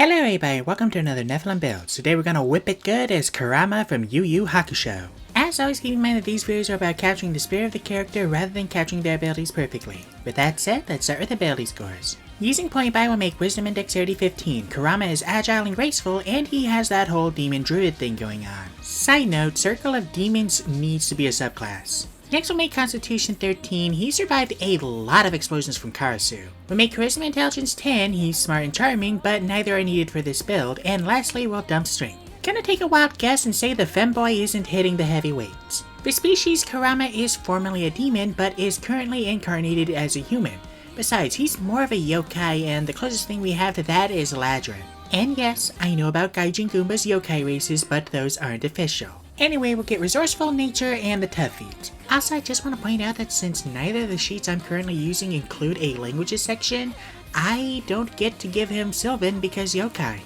Hello everybody, welcome to another Nephilim build. Today we're gonna whip it good as Kurama from Yu Yu Hakusho. As always, keep in mind that these videos are about capturing the spirit of the character rather than capturing their abilities perfectly. With that said, let's start with ability scores. Using point buy will make Wisdom and Dexterity 15. Kurama is agile and graceful, and he has that whole demon druid thing going on. Side note, Circle of Demons needs to be a subclass. Next we'll make Constitution 13, he survived a lot of explosions from Karasu. We'll make Charisma Intelligence 10, he's smart and charming, but neither are needed for this build, and lastly we'll dump Strength. Gonna take a wild guess and say the femboy isn't hitting the heavy weights. For species, Kurama is formerly a demon, but is currently incarnated as a human. Besides, he's more of a yokai, and the closest thing we have to that is Ladrin. And yes, I know about Gaijin Goomba's yokai races, but those aren't official. Anyway, we'll get Resourceful, Nature, and the Tough Feet. Also, I just want to point out that since neither of the sheets I'm currently using include a languages section, I don't get to give him Sylvan because yokai.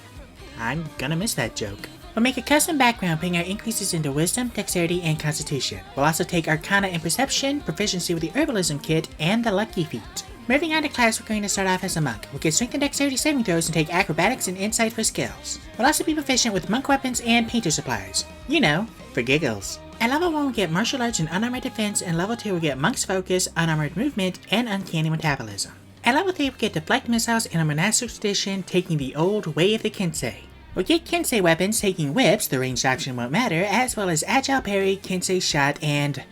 I'm gonna miss that joke. We'll make a custom background putting our increases into Wisdom, Dexterity, and Constitution. We'll also take Arcana and Perception, Proficiency with the Herbalism Kit, and the Lucky Feat. Moving on to class, we're going to start off as a monk. We'll get Strength and Dexterity saving throws and take Acrobatics and Insight for skills. We'll also be proficient with monk weapons and painter supplies. You know, for giggles. At level 1 we'll get Martial Arts and Unarmored Defense, and level 2 we'll get Monk's Focus, Unarmored Movement, and Uncanny Metabolism. At level 3 we'll get Deflect Missiles and a Monastic Tradition, taking the old Way of the Kensei. We'll get Kensei weapons, taking Whips, the ranged option won't matter, as well as Agile Parry, Kensei Shot, and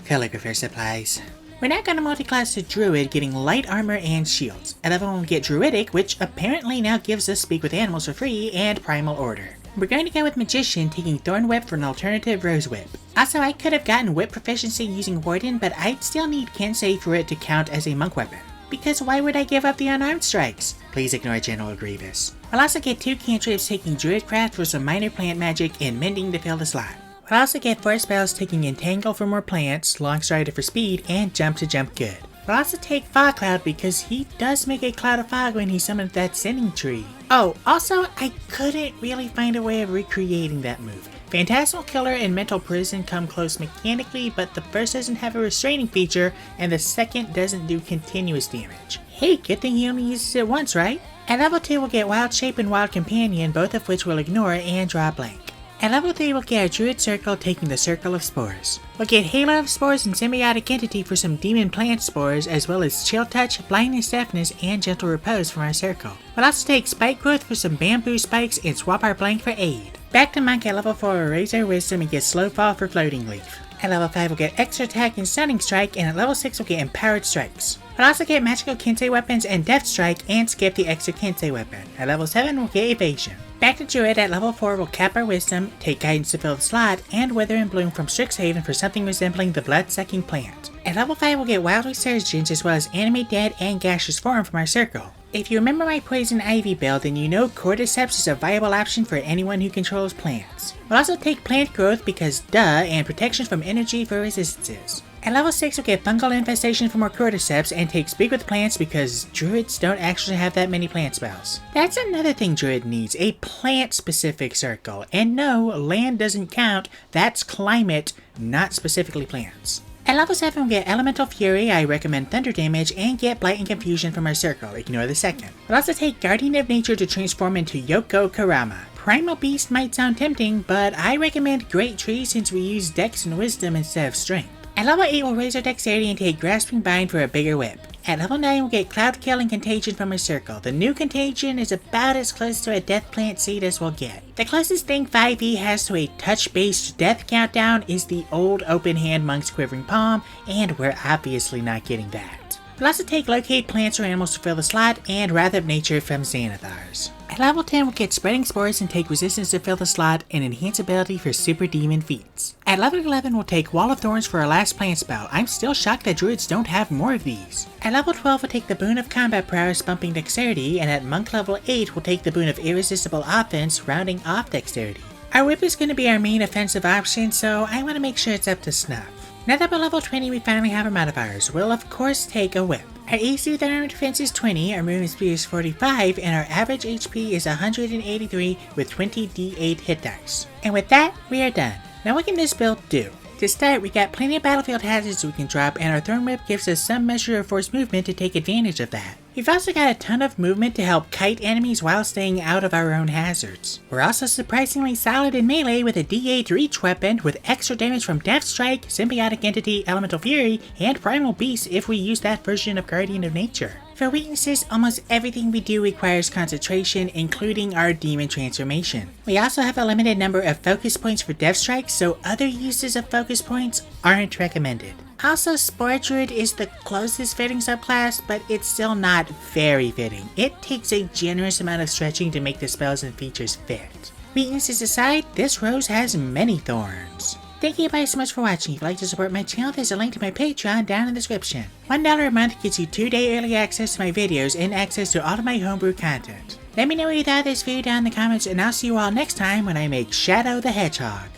Calligrapher supplies. We're now going to multi-class to Druid, getting Light Armor and Shields. At level 1 we'll get Druidic, which apparently now gives us Speak with Animals for free, and Primal Order. We're going to go with Magician, taking Thorn Whip for an alternative Rose Whip. Also, I could have gotten Whip Proficiency using Warden, but I'd still need Kensei for it to count as a monk weapon. Because why would I give up the unarmed strikes? Please ignore General Grievous. We'll also get 2 cantrips, taking Druidcraft for some minor plant magic and Mending to fill the slot. We'll also get 4 spells, taking Entangle for more plants, Long Strider for speed, and Jump to jump good. We'll also take Fog Cloud because he does make a cloud of fog when he summons that Sending Tree. Oh, also, I couldn't really find a way of recreating that move. Phantasmal Killer and Mental Prison come close mechanically, but the first doesn't have a restraining feature, and the second doesn't do continuous damage. Hey, good thing he only uses it once, right? At level 2 we'll get Wild Shape and Wild Companion, both of which we'll ignore and draw blank. At level 3 we'll get our Druid Circle, taking the Circle of Spores. We'll get Halo of Spores and Symbiotic Entity for some Demon Plant Spores, as well as Chill Touch, Blindness, Deafness, and Gentle Repose from our circle. We'll also take Spike Growth for some Bamboo Spikes and swap our blank for Aid. Back to Monk. At level 4 we'll raise our Wisdom and get Slow Fall for Floating Leaf. At level 5 we'll get Extra Attack and Stunning Strike, and at level 6 we'll get Empowered Strikes. We'll also get Magical Kensei Weapons and Death Strike, and skip the extra Kensei weapon. At level 7 we'll get Evasion. Back to Druid. At level 4 we'll cap our Wisdom, take Guidance to fill the slot, and Wither and Bloom from Strixhaven for something resembling the blood-sucking plant. At level 5 we'll get Wild Resurgence, as well as Animate Dead and Gaseous Form from our circle. If you remember my Poison Ivy build, then you know Cordyceps is a viable option for anyone who controls plants. We'll also take Plant Growth because duh, and Protection from Energy for resistances. At level 6 we'll get Fungal Infestation for more Cordyceps, and take Speak with Plants because Druids don't actually have that many plant spells. That's another thing Druid needs, a plant-specific circle. And no, land doesn't count, that's climate, not specifically plants. At level 7 we'll get Elemental Fury, I recommend Thunder Damage, and get Blight and Confusion from our circle, ignore the second. We'll also take Guardian of Nature to transform into Yoko Kurama. Primal Beast might sound tempting, but I recommend Great Tree since we use Dex and Wisdom instead of Strength. At level 8 we'll raise our Dexterity and take Grasping Bind for a bigger whip. At level 9 we'll get Cloud Kill and Contagion from our circle. The new Contagion is about as close to a Death Plant Seed as we'll get. The closest thing 5e has to a touch-based death countdown is the old Open Hand Monk's Quivering Palm, and we're obviously not getting that. We'll also take Locate Plants or Animals to fill the slot, and Wrath of Nature from Xanathars. At level 10 we'll get Spreading Spores and take Resistance to fill the slot, and Enhance Ability for Super Demon feats. At level 11 we'll take Wall of Thorns for our last plant spell. I'm still shocked that Druids don't have more of these. At level 12 we'll take the Boon of Combat Prowess, bumping Dexterity, and at Monk level 8 we'll take the Boon of Irresistible Offense, rounding off Dexterity. Our whip is going to be our main offensive option, so I want to make sure it's up to snuff. Now that we're level 20 we finally have our modifiers, we'll of course take a whip. Our AC with armor defense is 20, our movement speed is 45, and our average HP is 183 with 20 d8 hit dice. And with that, we are done. Now what can this build do? To start, we got plenty of battlefield hazards we can drop, and our Thorn Whip gives us some measure of forced movement to take advantage of that. We've also got a ton of movement to help kite enemies while staying out of our own hazards. We're also surprisingly solid in melee with a D8 reach weapon with extra damage from Death Strike, Symbiotic Entity, Elemental Fury, and Primal Beast if we use that version of Guardian of Nature. For weaknesses, almost everything we do requires concentration, including our demon transformation. We also have a limited number of focus points for Death Strike, so other uses of focus points aren't recommended. Also, Spore Druid is the closest fitting subclass, but it's still not very fitting. It takes a generous amount of stretching to make the spells and features fit. Weaknesses aside, this rose has many thorns. Thank you guys so much for watching. If you'd like to support my channel, there's a link to my Patreon down in the description. $1 a month gets you 2-day early access to my videos and access to all of my homebrew content. Let me know what you thought of this video down in the comments, and I'll see you all next time when I make Shadow the Hedgehog.